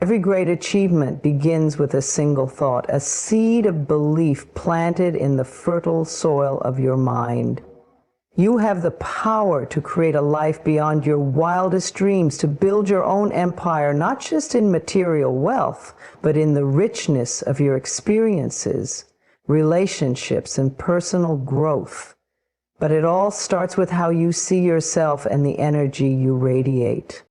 Every great achievement begins with a single thought, a seed of belief planted in the fertile soil of your mind. You have the power to create a life beyond your wildest dreams, to build your own empire, not just in material wealth, but in the richness of your experiences, relationships, and personal growth. But it all starts with how you see yourself and the energy you radiate.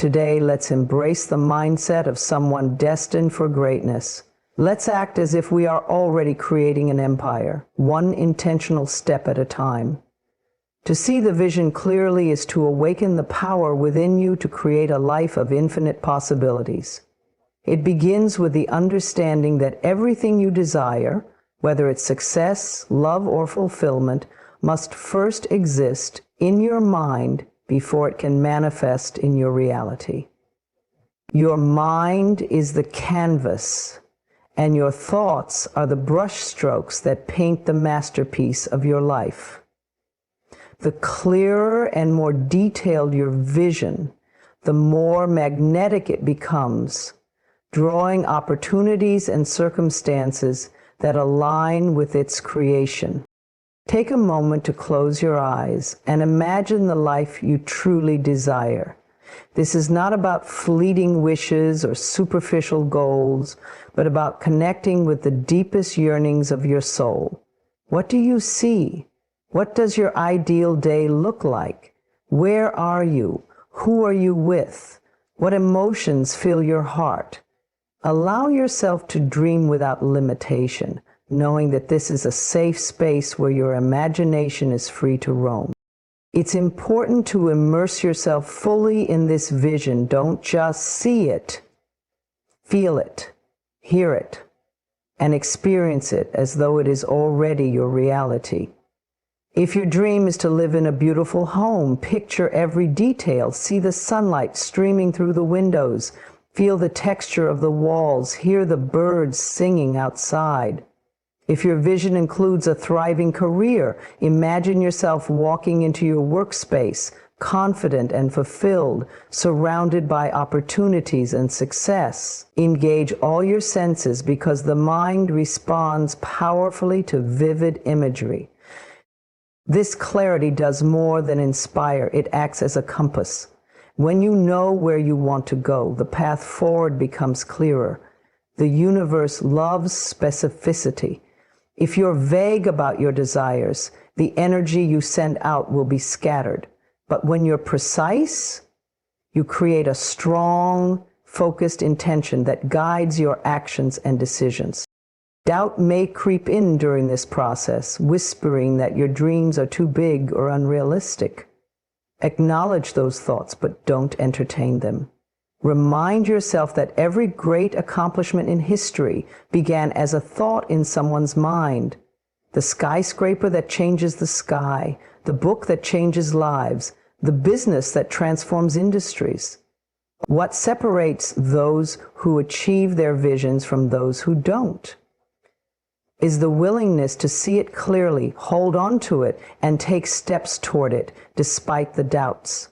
Today, let's embrace the mindset of someone destined for greatness. Let's act as if we are already creating an empire, one intentional step at a time. To see the vision clearly is to awaken the power within you to create a life of infinite possibilities. It begins with the understanding that everything you desire, whether it's success, love, or fulfillment, must first exist in your mind before it can manifest in your reality. Your mind is the canvas, and your thoughts are the brushstrokes that paint the masterpiece of your life. The clearer and more detailed your vision, the more magnetic it becomes, drawing opportunities and circumstances that align with its creation. Take a moment to close your eyes and imagine the life you truly desire. This is not about fleeting wishes or superficial goals, but about connecting with the deepest yearnings of your soul. What do you see? What does your ideal day look like? Where are you? Who are you with? What emotions fill your heart? Allow yourself to dream without limitation, knowing that this is a safe space where your imagination is free to roam. It's important to immerse yourself fully in this vision. Don't just see it. Feel it, hear it, and experience it as though it is already your reality. If your dream is to live in a beautiful home, picture every detail. See the sunlight streaming through the windows. Feel the texture of the walls. Hear the birds singing outside. If your vision includes a thriving career, imagine yourself walking into your workspace, confident and fulfilled, surrounded by opportunities and success. Engage all your senses because the mind responds powerfully to vivid imagery. This clarity does more than inspire. It acts as a compass. When you know where you want to go, the path forward becomes clearer. The universe loves specificity. If you're vague about your desires, the energy you send out will be scattered. But when you're precise, you create a strong, focused intention that guides your actions and decisions. Doubt may creep in during this process, whispering that your dreams are too big or unrealistic. Acknowledge those thoughts, but don't entertain them. Remind yourself that every great accomplishment in history began as a thought in someone's mind. The skyscraper that changes the sky, the book that changes lives, the business that transforms industries. What separates those who achieve their visions from those who don't is the willingness to see it clearly, hold on to it, and take steps toward it despite the doubts.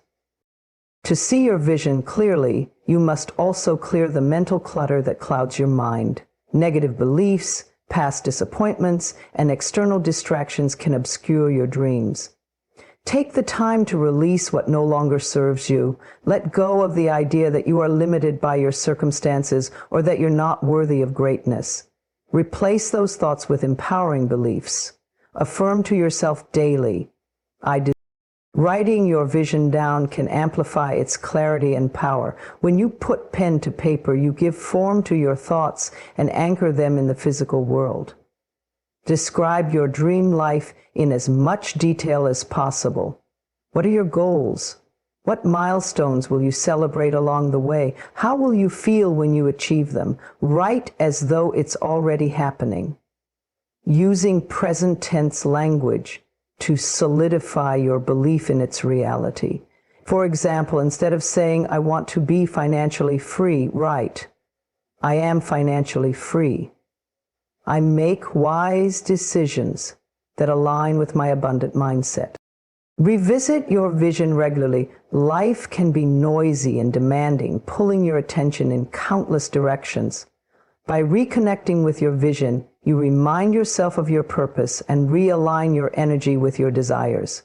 To see your vision clearly, you must also clear the mental clutter that clouds your mind. Negative beliefs, past disappointments, and external distractions can obscure your dreams. Take the time to release what no longer serves you. Let go of the idea that you are limited by your circumstances or that you're not worthy of greatness. Replace those thoughts with empowering beliefs. Affirm to yourself daily, I desire. Writing your vision down can amplify its clarity and power. When you put pen to paper, you give form to your thoughts and anchor them in the physical world. Describe your dream life in as much detail as possible. What are your goals? What milestones will you celebrate along the way? How will you feel when you achieve them? Write as though it's already happening. Using present tense language to solidify your belief in its reality. For example, instead of saying, I want to be financially free, write, I am financially free. I make wise decisions that align with my abundant mindset. Revisit your vision regularly. Life can be noisy and demanding, pulling your attention in countless directions. By reconnecting with your vision, you remind yourself of your purpose and realign your energy with your desires.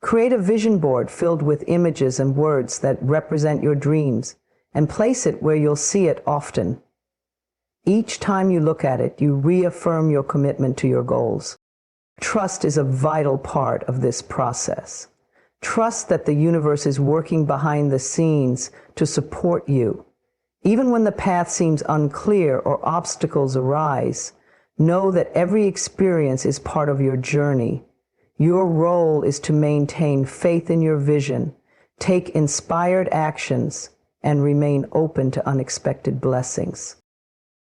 Create a vision board filled with images and words that represent your dreams, and place it where you'll see it often. Each time you look at it, you reaffirm your commitment to your goals. Trust is a vital part of this process. Trust that the universe is working behind the scenes to support you. Even when the path seems unclear or obstacles arise, know that every experience is part of your journey. Your role is to maintain faith in your vision, take inspired actions, and remain open to unexpected blessings.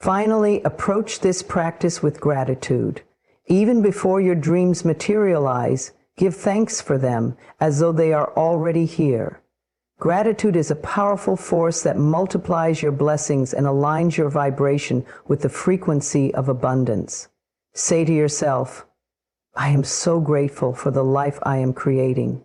Finally, approach this practice with gratitude. Even before your dreams materialize, give thanks for them as though they are already here. Gratitude is a powerful force that multiplies your blessings and aligns your vibration with the frequency of abundance. Say to yourself, I am so grateful for the life I am creating.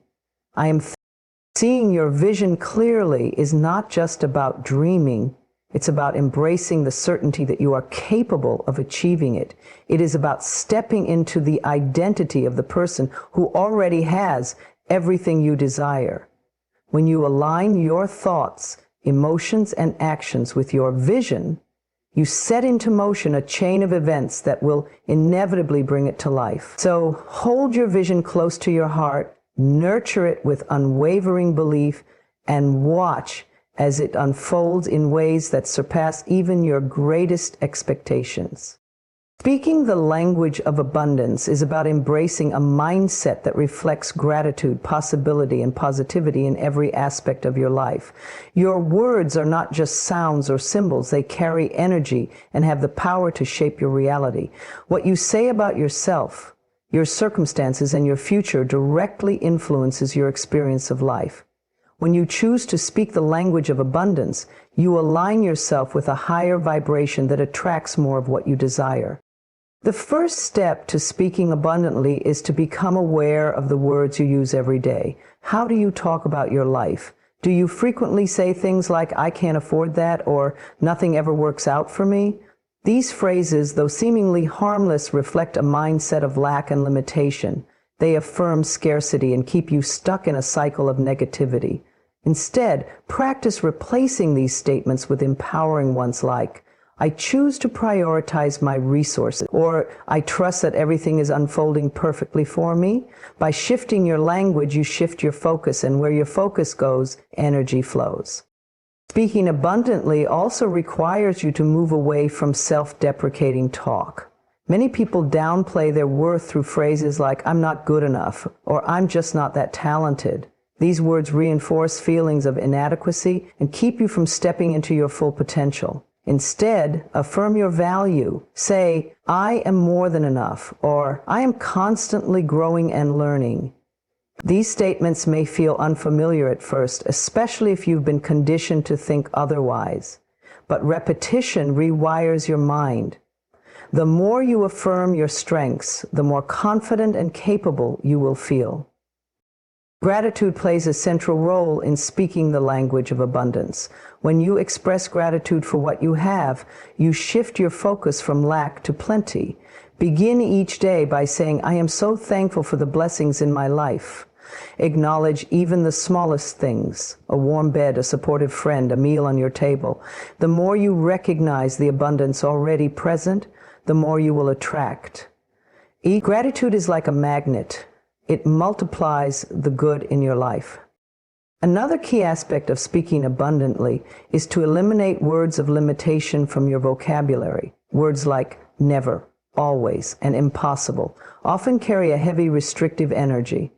Seeing your vision clearly is not just about dreaming. It's about embracing the certainty that you are capable of achieving it. It is about stepping into the identity of the person who already has everything you desire. When you align your thoughts, emotions, and actions with your vision, you set into motion a chain of events that will inevitably bring it to life. So hold your vision close to your heart, nurture it with unwavering belief, and watch as it unfolds in ways that surpass even your greatest expectations. Speaking the language of abundance is about embracing a mindset that reflects gratitude, possibility, and positivity in every aspect of your life. Your words are not just sounds or symbols. They carry energy and have the power to shape your reality. What you say about yourself, your circumstances, and your future directly influences your experience of life. When you choose to speak the language of abundance, you align yourself with a higher vibration that attracts more of what you desire. The first step to speaking abundantly is to become aware of the words you use every day. How do you talk about your life? Do you frequently say things like, I can't afford that, or nothing ever works out for me? These phrases, though seemingly harmless, reflect a mindset of lack and limitation. They affirm scarcity and keep you stuck in a cycle of negativity. Instead, practice replacing these statements with empowering ones like, I choose to prioritize my resources, or I trust that everything is unfolding perfectly for me. By shifting your language, you shift your focus, and where your focus goes, energy flows. Speaking abundantly also requires you to move away from self-deprecating talk. Many people downplay their worth through phrases like, I'm not good enough, or I'm just not that talented. These words reinforce feelings of inadequacy and keep you from stepping into your full potential. Instead, affirm your value. Say, I am more than enough, or I am constantly growing and learning. These statements may feel unfamiliar at first, especially if you've been conditioned to think otherwise. But repetition rewires your mind. The more you affirm your strengths, the more confident and capable you will feel. Gratitude plays a central role in speaking the language of abundance. When you express gratitude for what you have, you shift your focus from lack to plenty. Begin each day by saying, I am so thankful for the blessings in my life. Acknowledge even the smallest things, a warm bed, a supportive friend, a meal on your table. The more you recognize the abundance already present, the more you will attract. Gratitude is like a magnet. It multiplies the good in your life. Another key aspect of speaking abundantly is to eliminate words of limitation from your vocabulary. Words like never, always, and impossible often carry a heavy restrictive energy.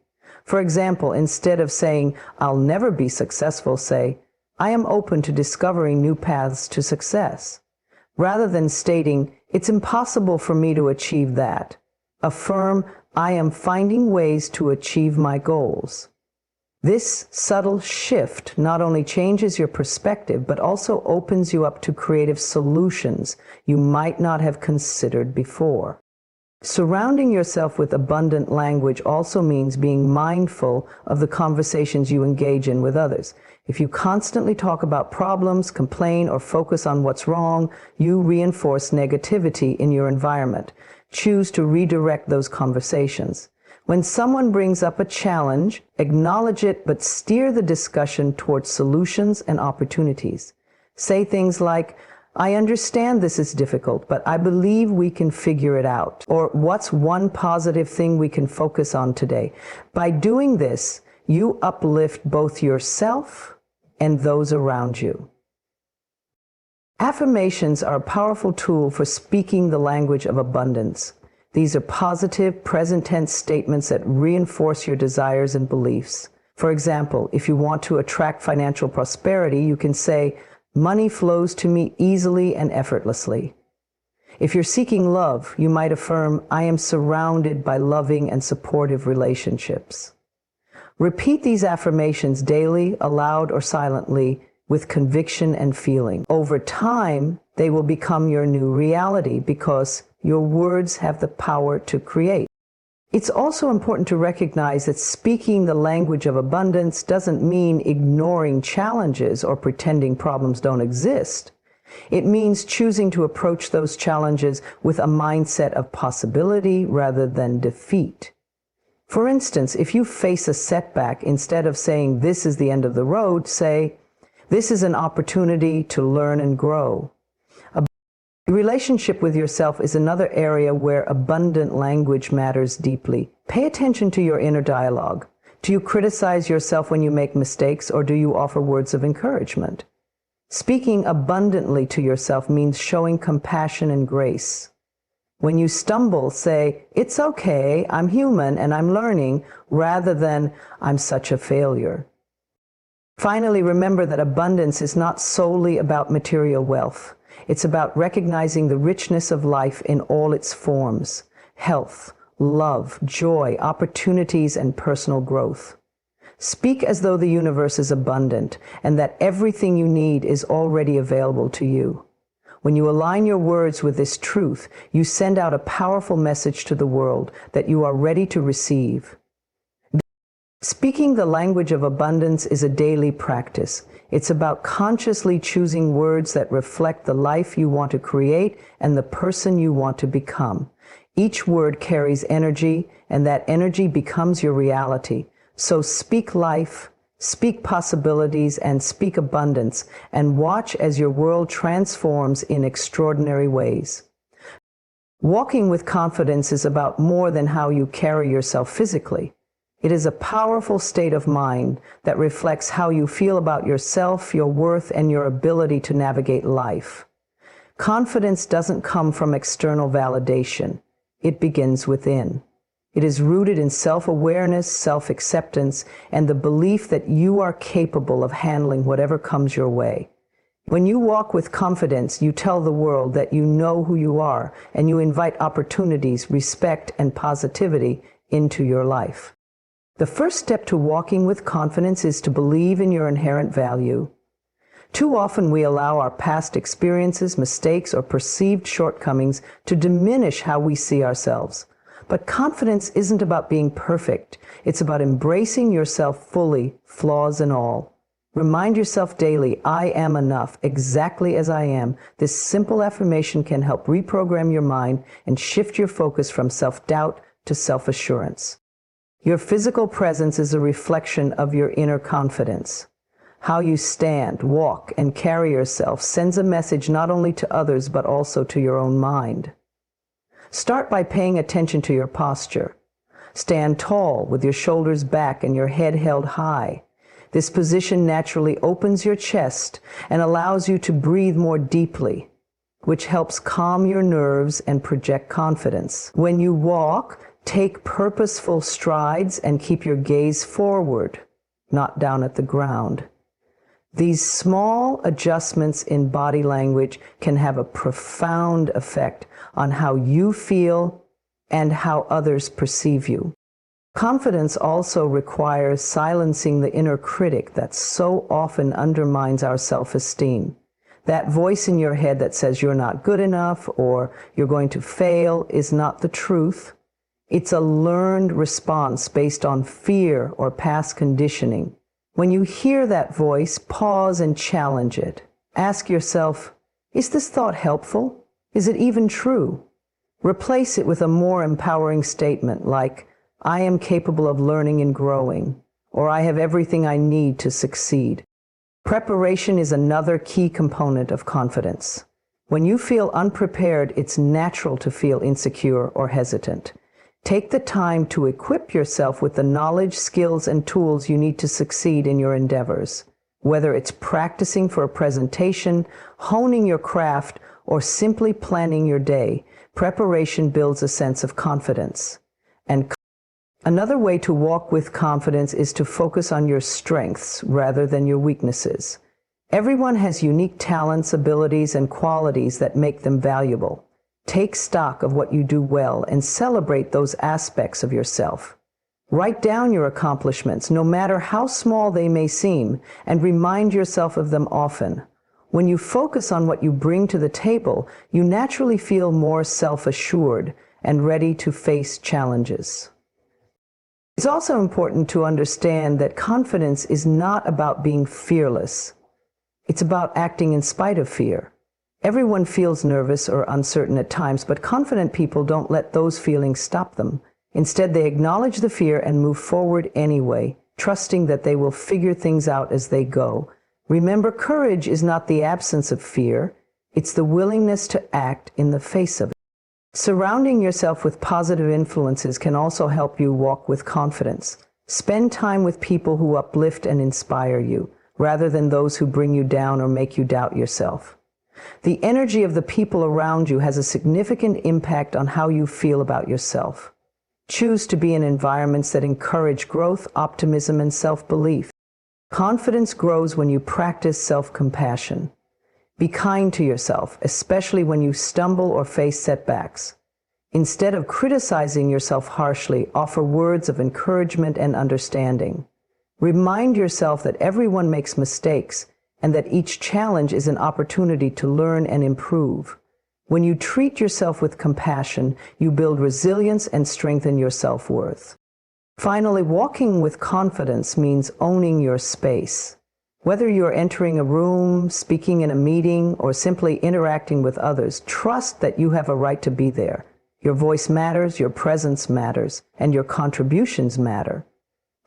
For example, instead of saying, I'll never be successful, say, I am open to discovering new paths to success. Rather than stating, it's impossible for me to achieve that, affirm, I am finding ways to achieve my goals. This subtle shift not only changes your perspective, but also opens you up to creative solutions you might not have considered before. Surrounding yourself with abundant language also means being mindful of the conversations you engage in with others. If you constantly talk about problems, complain, or focus on what's wrong, you reinforce negativity in your environment. Choose to redirect those conversations. When someone brings up a challenge, acknowledge it, but steer the discussion towards solutions and opportunities. Say things like, "I understand this is difficult, but I believe we can figure it out." Or, "What's one positive thing we can focus on today?" By doing this, you uplift both yourself and those around you. Affirmations are a powerful tool for speaking the language of abundance. These are positive, present tense statements that reinforce your desires and beliefs. For example, if you want to attract financial prosperity, you can say, "Money flows to me easily and effortlessly." If you're seeking love, you might affirm, "I am surrounded by loving and supportive relationships." Repeat these affirmations daily, aloud or silently, with conviction and feeling. Over time, they will become your new reality because your words have the power to create. It's also important to recognize that speaking the language of abundance doesn't mean ignoring challenges or pretending problems don't exist. It means choosing to approach those challenges with a mindset of possibility rather than defeat. For instance, if you face a setback, instead of saying, "This is the end of the road," say, "This is an opportunity to learn and grow." Relationship with yourself is another area where abundant language matters deeply. Pay attention to your inner dialogue. Do you criticize yourself when you make mistakes, or do you offer words of encouragement? Speaking abundantly to yourself means showing compassion and grace. When you stumble, say, "It's okay, I'm human and I'm learning," rather than, "I'm such a failure." Finally, remember that abundance is not solely about material wealth. It's about recognizing the richness of life in all its forms: health, love, joy, opportunities, and personal growth. Speak as though the universe is abundant and that everything you need is already available to you. When you align your words with this truth, you send out a powerful message to the world that you are ready to receive. Speaking the language of abundance is a daily practice. It's about consciously choosing words that reflect the life you want to create and the person you want to become. Each word carries energy, and that energy becomes your reality. So speak life, speak possibilities, and speak abundance, and watch as your world transforms in extraordinary ways. Walking with confidence is about more than how you carry yourself physically. It is a powerful state of mind that reflects how you feel about yourself, your worth, and your ability to navigate life. Confidence doesn't come from external validation. It begins within. It is rooted in self-awareness, self-acceptance, and the belief that you are capable of handling whatever comes your way. When you walk with confidence, you tell the world that you know who you are, and you invite opportunities, respect, and positivity into your life. The first step to walking with confidence is to believe in your inherent value. Too often we allow our past experiences, mistakes, or perceived shortcomings to diminish how we see ourselves. But confidence isn't about being perfect. It's about embracing yourself fully, flaws and all. Remind yourself daily, "I am enough, exactly as I am." This simple affirmation can help reprogram your mind and shift your focus from self-doubt to self-assurance. Your physical presence is a reflection of your inner confidence. How you stand, walk, and carry yourself sends a message not only to others but also to your own mind. Start by paying attention to your posture. Stand tall with your shoulders back and your head held high. This position naturally opens your chest and allows you to breathe more deeply, which helps calm your nerves and project confidence. When you walk, take purposeful strides and keep your gaze forward, not down at the ground. These small adjustments in body language can have a profound effect on how you feel and how others perceive you. Confidence also requires silencing the inner critic that so often undermines our self-esteem. That voice in your head that says you're not good enough or you're going to fail is not the truth. It's a learned response based on fear or past conditioning. When you hear that voice, pause and challenge it. Ask yourself, is this thought helpful? Is it even true? Replace it with a more empowering statement like, I am capable of learning and growing, or I have everything I need to succeed. Preparation is another key component of confidence. When you feel unprepared, it's natural to feel insecure or hesitant. Take the time to equip yourself with the knowledge, skills, and tools you need to succeed in your endeavors. Whether it's practicing for a presentation, honing your craft, or simply planning your day, preparation builds a sense of confidence. And another way to walk with confidence is to focus on your strengths rather than your weaknesses. Everyone has unique talents, abilities, and qualities that make them valuable. Take stock of what you do well and celebrate those aspects of yourself. Write down your accomplishments, no matter how small they may seem, and remind yourself of them often. When you focus on what you bring to the table, you naturally feel more self-assured and ready to face challenges. It's also important to understand that confidence is not about being fearless. It's about acting in spite of fear. Everyone feels nervous or uncertain at times, but confident people don't let those feelings stop them. Instead, they acknowledge the fear and move forward anyway, trusting that they will figure things out as they go. Remember, courage is not the absence of fear, it's the willingness to act in the face of it. Surrounding yourself with positive influences can also help you walk with confidence. Spend time with people who uplift and inspire you, rather than those who bring you down or make you doubt yourself. The energy of the people around you has a significant impact on how you feel about yourself. Choose to be in environments that encourage growth, optimism, and self-belief. Confidence grows when you practice self-compassion. Be kind to yourself, especially when you stumble or face setbacks. Instead of criticizing yourself harshly, offer words of encouragement and understanding. Remind yourself that everyone makes mistakes and that each challenge is an opportunity to learn and improve. When you treat yourself with compassion, you build resilience and strengthen your self-worth. Finally, walking with confidence means owning your space. Whether you're entering a room, speaking in a meeting, or simply interacting with others, trust that you have a right to be there. Your voice matters, your presence matters, and your contributions matter.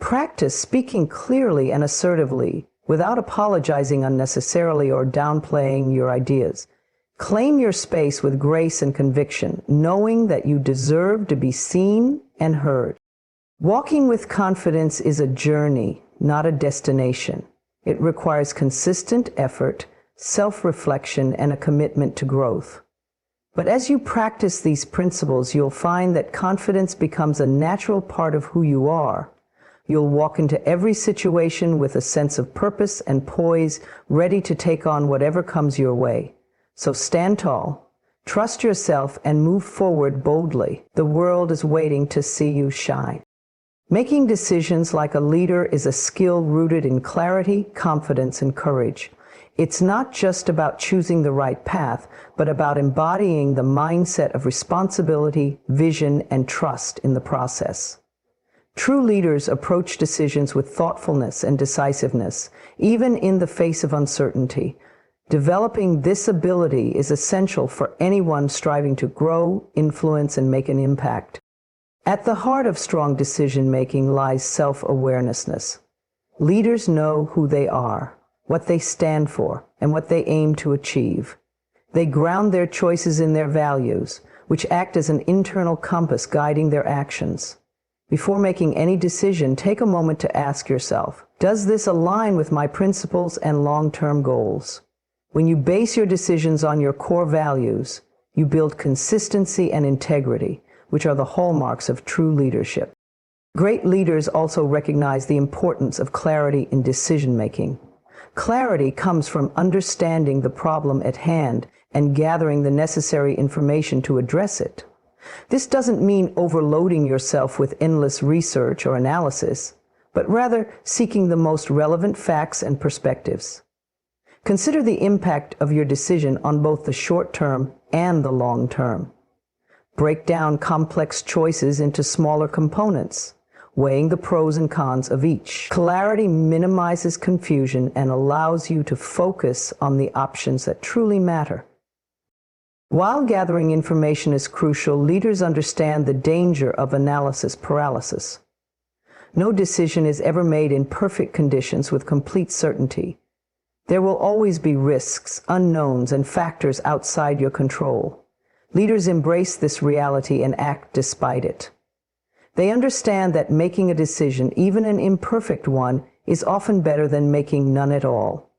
Practice speaking clearly and assertively, without apologizing unnecessarily or downplaying your ideas. Claim your space with grace and conviction, knowing that you deserve to be seen and heard. Walking with confidence is a journey, not a destination. It requires consistent effort, self-reflection, and a commitment to growth. But as you practice these principles, you'll find that confidence becomes a natural part of who you are. You'll walk into every situation with a sense of purpose and poise, ready to take on whatever comes your way. So stand tall, trust yourself, and move forward boldly. The world is waiting to see you shine. Making decisions like a leader is a skill rooted in clarity, confidence, and courage. It's not just about choosing the right path, but about embodying the mindset of responsibility, vision, and trust in the process. True leaders approach decisions with thoughtfulness and decisiveness, even in the face of uncertainty. Developing this ability is essential for anyone striving to grow, influence, and make an impact. At the heart of strong decision-making lies self-awareness. Leaders know who they are, what they stand for, and what they aim to achieve. They ground their choices in their values, which act as an internal compass guiding their actions. Before making any decision, take a moment to ask yourself, does this align with my principles and long-term goals? When you base your decisions on your core values, you build consistency and integrity, which are the hallmarks of true leadership. Great leaders also recognize the importance of clarity in decision-making. Clarity comes from understanding the problem at hand and gathering the necessary information to address it. This doesn't mean overloading yourself with endless research or analysis, but rather seeking the most relevant facts and perspectives. Consider the impact of your decision on both the short term and the long term. Break down complex choices into smaller components, weighing the pros and cons of each. Clarity minimizes confusion and allows you to focus on the options that truly matter. While gathering information is crucial, leaders understand the danger of analysis paralysis. No decision is ever made in perfect conditions with complete certainty. There will always be risks, unknowns, and factors outside your control. Leaders embrace this reality and act despite it. They understand that making a decision, even an imperfect one, is often better than making none at all.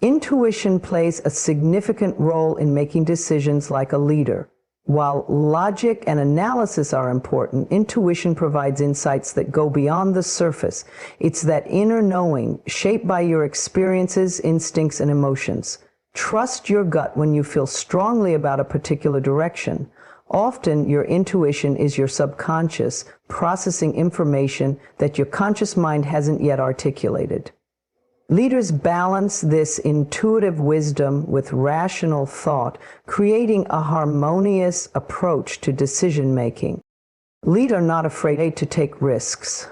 Intuition plays a significant role in making decisions like a leader. While logic and analysis are important, intuition provides insights that go beyond the surface. It's that inner knowing, shaped by your experiences, instincts, and emotions. Trust your gut when you feel strongly about a particular direction. Often, your intuition is your subconscious processing information that your conscious mind hasn't yet articulated. Leaders balance this intuitive wisdom with rational thought, creating a harmonious approach to decision-making. Leaders are not afraid to take risks.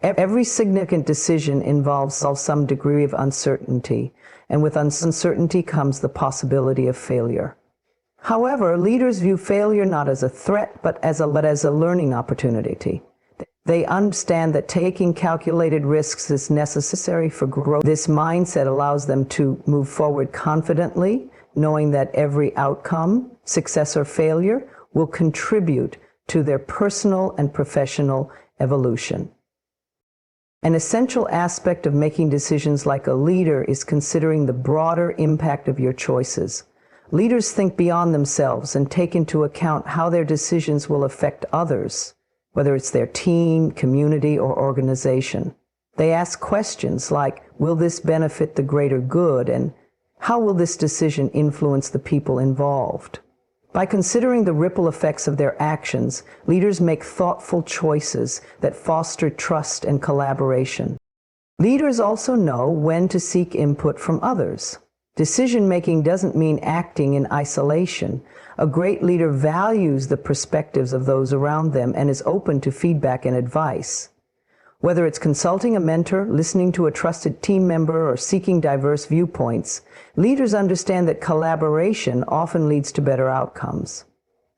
Every significant decision involves some degree of uncertainty, and with uncertainty comes the possibility of failure. However, leaders view failure not as a threat, but as a learning opportunity. They understand that taking calculated risks is necessary for growth. This mindset allows them to move forward confidently, knowing that every outcome, success or failure, will contribute to their personal and professional evolution. An essential aspect of making decisions like a leader is considering the broader impact of your choices. Leaders think beyond themselves and take into account how their decisions will affect others, whether it's their team, community, or organization. They ask questions like, will this benefit the greater good, and how will this decision influence the people involved? By considering the ripple effects of their actions, leaders make thoughtful choices that foster trust and collaboration. Leaders also know when to seek input from others. Decision-making doesn't mean acting in isolation. A great leader values the perspectives of those around them and is open to feedback and advice. Whether it's consulting a mentor, listening to a trusted team member, or seeking diverse viewpoints, leaders understand that collaboration often leads to better outcomes.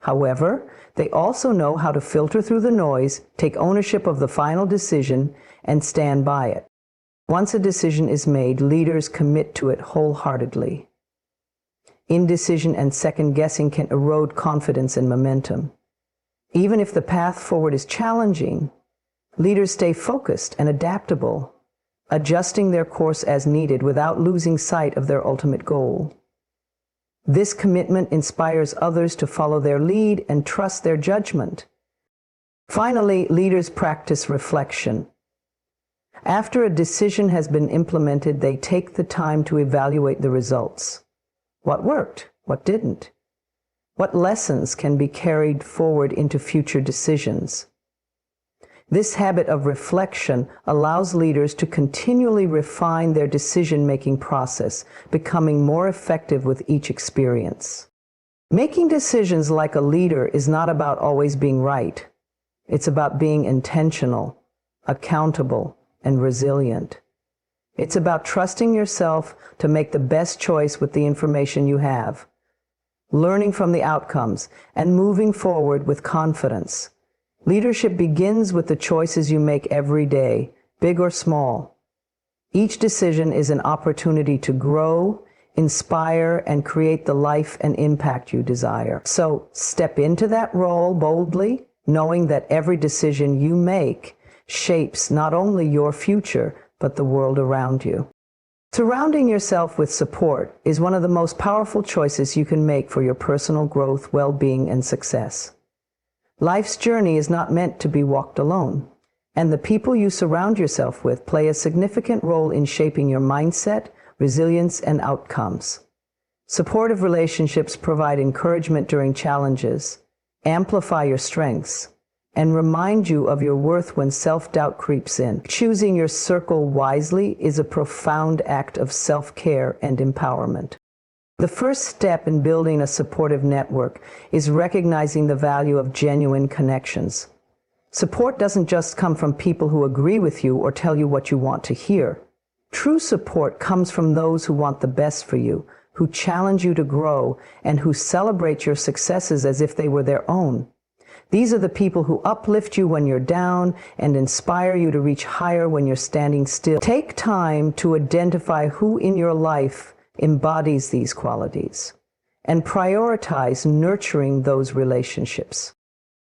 However, they also know how to filter through the noise, take ownership of the final decision, and stand by it. Once a decision is made, leaders commit to it wholeheartedly. Indecision and second-guessing can erode confidence and momentum. Even if the path forward is challenging, leaders stay focused and adaptable, adjusting their course as needed without losing sight of their ultimate goal. This commitment inspires others to follow their lead and trust their judgment. Finally, leaders practice reflection. After a decision has been implemented, they take the time to evaluate the results. What worked? What didn't? What lessons can be carried forward into future decisions? This habit of reflection allows leaders to continually refine their decision-making process, becoming more effective with each experience. Making decisions like a leader is not about always being right. It's about being intentional, accountable, and resilient. It's about trusting yourself to make the best choice with the information you have, learning from the outcomes, and moving forward with confidence. Leadership begins with the choices you make every day, big or small. Each decision is an opportunity to grow, inspire, and create the life and impact you desire. So step into that role boldly, knowing that every decision you make shapes not only your future, but the world around you. Surrounding yourself with support is one of the most powerful choices you can make for your personal growth, well-being, and success. Life's journey is not meant to be walked alone, and the people you surround yourself with play a significant role in shaping your mindset, resilience, and outcomes. Supportive relationships provide encouragement during challenges, amplify your strengths, and remind you of your worth when self-doubt creeps in. Choosing your circle wisely is a profound act of self-care and empowerment. The first step in building a supportive network is recognizing the value of genuine connections. Support doesn't just come from people who agree with you or tell you what you want to hear. True support comes from those who want the best for you, who challenge you to grow, and who celebrate your successes as if they were their own. These are the people who uplift you when you're down and inspire you to reach higher when you're standing still. Take time to identify who in your life embodies these qualities and prioritize nurturing those relationships.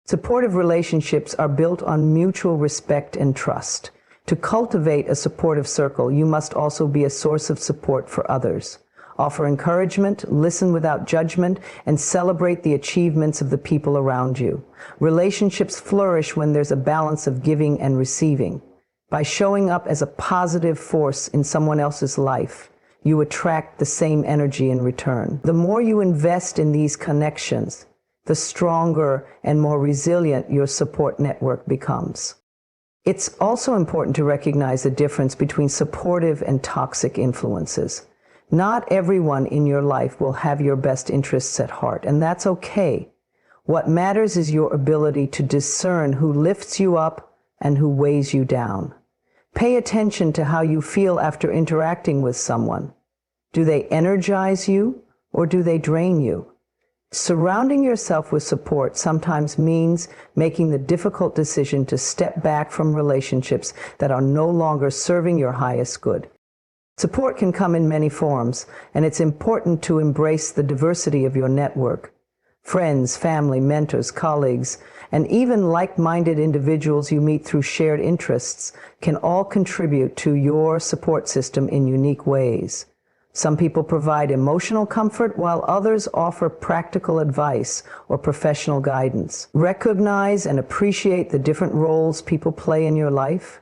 Supportive relationships are built on mutual respect and trust. To cultivate a supportive circle, you must also be a source of support for others. Offer encouragement, listen without judgment, and celebrate the achievements of the people around you. Relationships flourish when there's a balance of giving and receiving. By showing up as a positive force in someone else's life, you attract the same energy in return. The more you invest in these connections, the stronger and more resilient your support network becomes. It's also important to recognize the difference between supportive and toxic influences. Not everyone in your life will have your best interests at heart, and that's okay. What matters is your ability to discern who lifts you up and who weighs you down. Pay attention to how you feel after interacting with someone. Do they energize you or do they drain you? Surrounding yourself with support sometimes means making the difficult decision to step back from relationships that are no longer serving your highest good. Support can come in many forms, and it's important to embrace the diversity of your network. Friends, family, mentors, colleagues, and even like-minded individuals you meet through shared interests can all contribute to your support system in unique ways. Some people provide emotional comfort, while others offer practical advice or professional guidance. Recognize and appreciate the different roles people play in your life,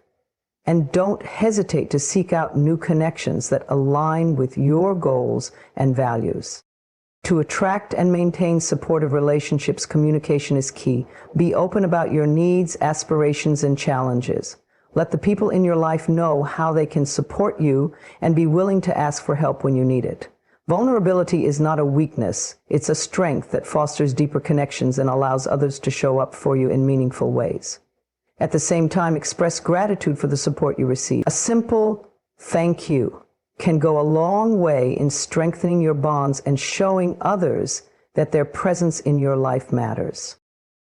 and don't hesitate to seek out new connections that align with your goals and values. To attract and maintain supportive relationships, communication is key. Be open about your needs, aspirations, and challenges. Let the people in your life know how they can support you and be willing to ask for help when you need it. Vulnerability is not a weakness. It's a strength that fosters deeper connections and allows others to show up for you in meaningful ways. At the same time, express gratitude for the support you receive. A simple thank you can go a long way in strengthening your bonds and showing others that their presence in your life matters.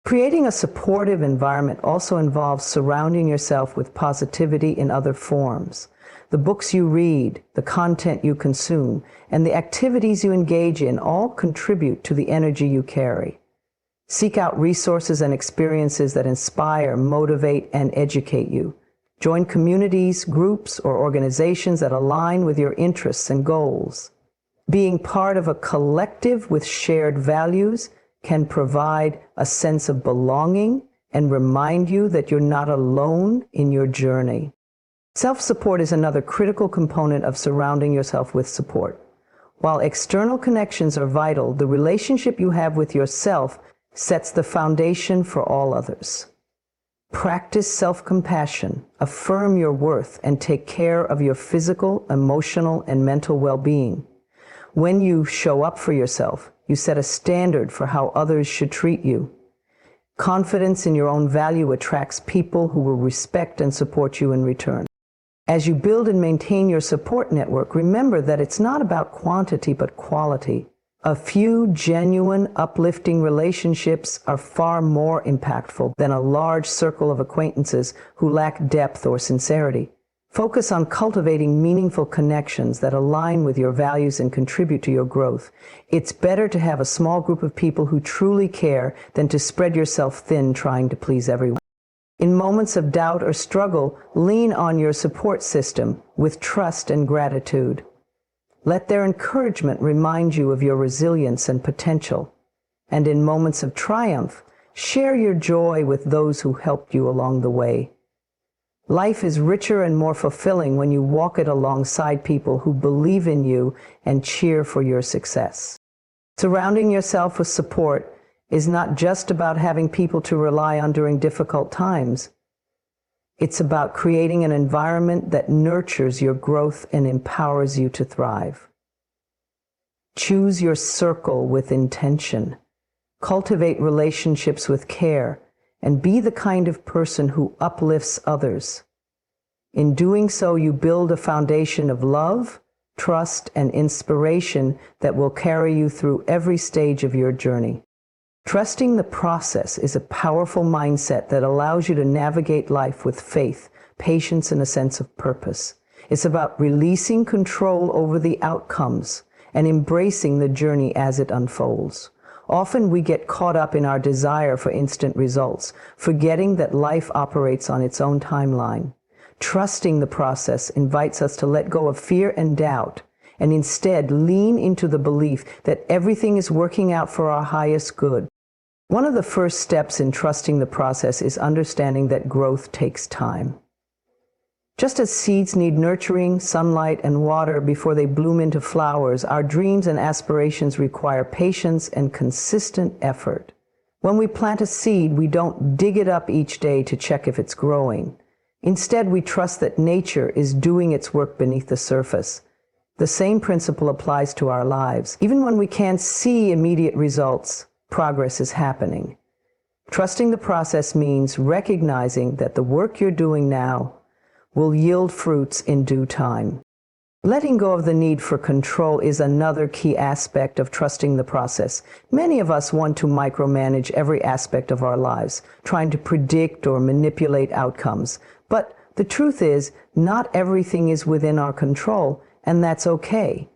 Creating a supportive environment also involves surrounding yourself with positivity in other forms. The books you read, the content you consume, and the activities you engage in all contribute to the energy you carry. Seek out resources and experiences that inspire, motivate, and educate you. Join communities, groups, or organizations that align with your interests and goals. Being part of a collective with shared values can provide a sense of belonging and remind you that you're not alone in your journey. Self-support is another critical component of surrounding yourself with support. While external connections are vital, the relationship you have with yourself sets the foundation for all others. Practice self-compassion, affirm your worth, and take care of your physical, emotional, and mental well-being. When you show up for yourself, you set a standard for how others should treat you. Confidence in your own value attracts people who will respect and support you in return. As you build and maintain your support network, remember that it's not about quantity but quality. A few genuine, uplifting relationships are far more impactful than a large circle of acquaintances who lack depth or sincerity. Focus on cultivating meaningful connections that align with your values and contribute to your growth. It's better to have a small group of people who truly care than to spread yourself thin trying to please everyone. In moments of doubt or struggle, lean on your support system with trust and gratitude. Let their encouragement remind you of your resilience and potential. And in moments of triumph, share your joy with those who helped you along the way. Life is richer and more fulfilling when you walk it alongside people who believe in you and cheer for your success. Surrounding yourself with support is not just about having people to rely on during difficult times. It's about creating an environment that nurtures your growth and empowers you to thrive. Choose your circle with intention. Cultivate relationships with care, and be the kind of person who uplifts others. In doing so, you build a foundation of love, trust, and inspiration that will carry you through every stage of your journey. Trusting the process is a powerful mindset that allows you to navigate life with faith, patience, and a sense of purpose. It's about releasing control over the outcomes and embracing the journey as it unfolds. Often we get caught up in our desire for instant results, forgetting that life operates on its own timeline. Trusting the process invites us to let go of fear and doubt, and instead lean into the belief that everything is working out for our highest good. One of the first steps in trusting the process is understanding that growth takes time. Just as seeds need nurturing, sunlight, and water before they bloom into flowers, our dreams and aspirations require patience and consistent effort. When we plant a seed, we don't dig it up each day to check if it's growing. Instead, we trust that nature is doing its work beneath the surface. The same principle applies to our lives. Even when we can't see immediate results, progress is happening. Trusting the process means recognizing that the work you're doing now will yield fruits in due time. Letting go of the need for control is another key aspect of trusting the process. Many of us want to micromanage every aspect of our lives, trying to predict or manipulate outcomes. But the truth is, not everything is within our control, and that's okay.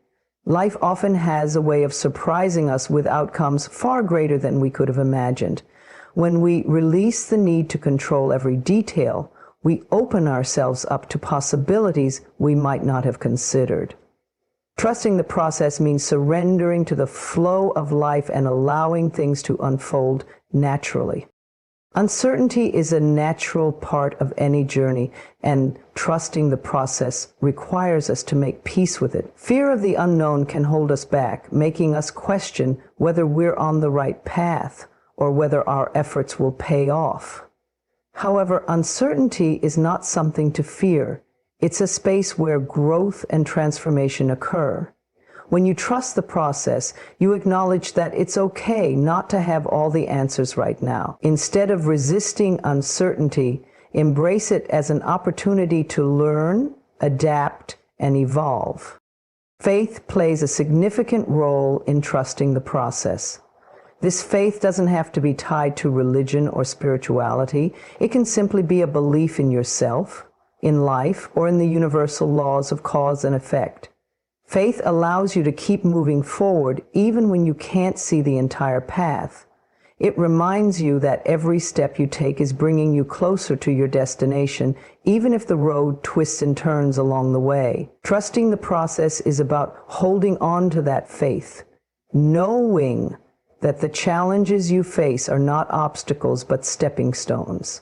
Life often has a way of surprising us with outcomes far greater than we could have imagined. When we release the need to control every detail, we open ourselves up to possibilities we might not have considered. Trusting the process means surrendering to the flow of life and allowing things to unfold naturally. Uncertainty is a natural part of any journey, and trusting the process requires us to make peace with it. Fear of the unknown can hold us back, making us question whether we're on the right path or whether our efforts will pay off. However, uncertainty is not something to fear. It's a space where growth and transformation occur. When you trust the process, you acknowledge that it's okay not to have all the answers right now. Instead of resisting uncertainty, embrace it as an opportunity to learn, adapt, and evolve. Faith plays a significant role in trusting the process. This faith doesn't have to be tied to religion or spirituality. It can simply be a belief in yourself, in life, or in the universal laws of cause and effect. Faith allows you to keep moving forward even when you can't see the entire path. It reminds you that every step you take is bringing you closer to your destination, even if the road twists and turns along the way. Trusting the process is about holding on to that faith, knowing that the challenges you face are not obstacles but stepping stones.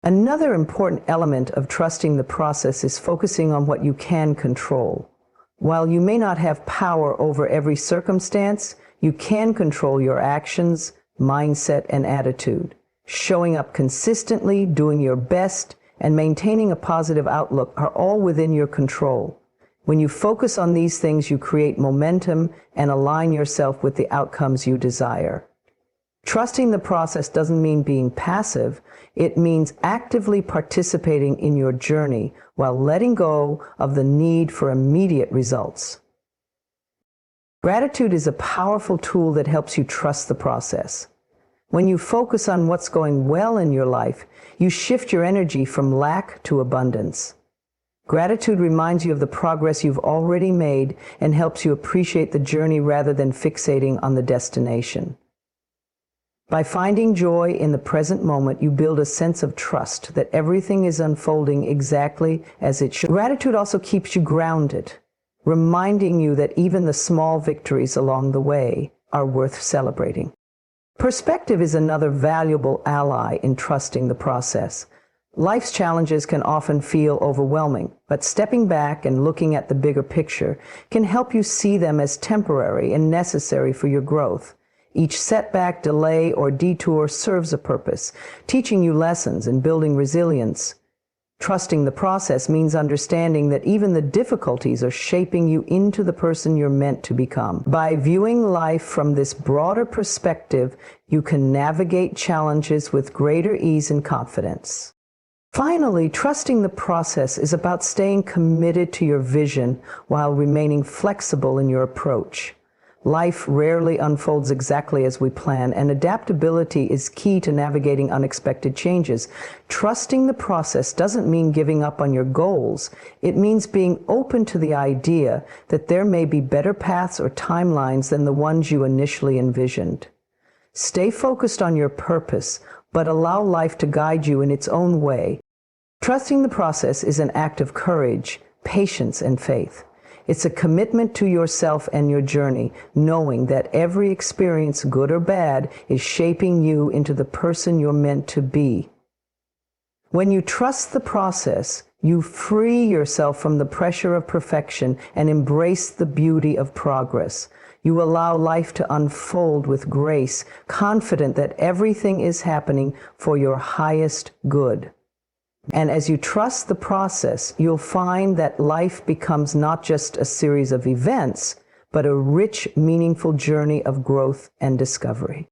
Another important element of trusting the process is focusing on what you can control. While you may not have power over every circumstance, you can control your actions, mindset, and attitude. Showing up consistently, doing your best, and maintaining a positive outlook are all within your control. When you focus on these things, you create momentum and align yourself with the outcomes you desire. Trusting the process doesn't mean being passive. It means actively participating in your journey while letting go of the need for immediate results. Gratitude is a powerful tool that helps you trust the process. When you focus on what's going well in your life, you shift your energy from lack to abundance. Gratitude reminds you of the progress you've already made and helps you appreciate the journey rather than fixating on the destination. By finding joy in the present moment, you build a sense of trust that everything is unfolding exactly as it should. Gratitude also keeps you grounded, reminding you that even the small victories along the way are worth celebrating. Perspective is another valuable ally in trusting the process. Life's challenges can often feel overwhelming, but stepping back and looking at the bigger picture can help you see them as temporary and necessary for your growth. Each setback, delay, or detour serves a purpose, teaching you lessons and building resilience. Trusting the process means understanding that even the difficulties are shaping you into the person you're meant to become. By viewing life from this broader perspective, you can navigate challenges with greater ease and confidence. Finally, trusting the process is about staying committed to your vision while remaining flexible in your approach. Life rarely unfolds exactly as we plan, and adaptability is key to navigating unexpected changes. Trusting the process doesn't mean giving up on your goals. It means being open to the idea that there may be better paths or timelines than the ones you initially envisioned. Stay focused on your purpose, but allow life to guide you in its own way. Trusting the process is an act of courage, patience, and faith. It's a commitment to yourself and your journey, knowing that every experience, good or bad, is shaping you into the person you're meant to be. When you trust the process, you free yourself from the pressure of perfection and embrace the beauty of progress. You allow life to unfold with grace, confident that everything is happening for your highest good. And as you trust the process, you'll find that life becomes not just a series of events, but a rich, meaningful journey of growth and discovery.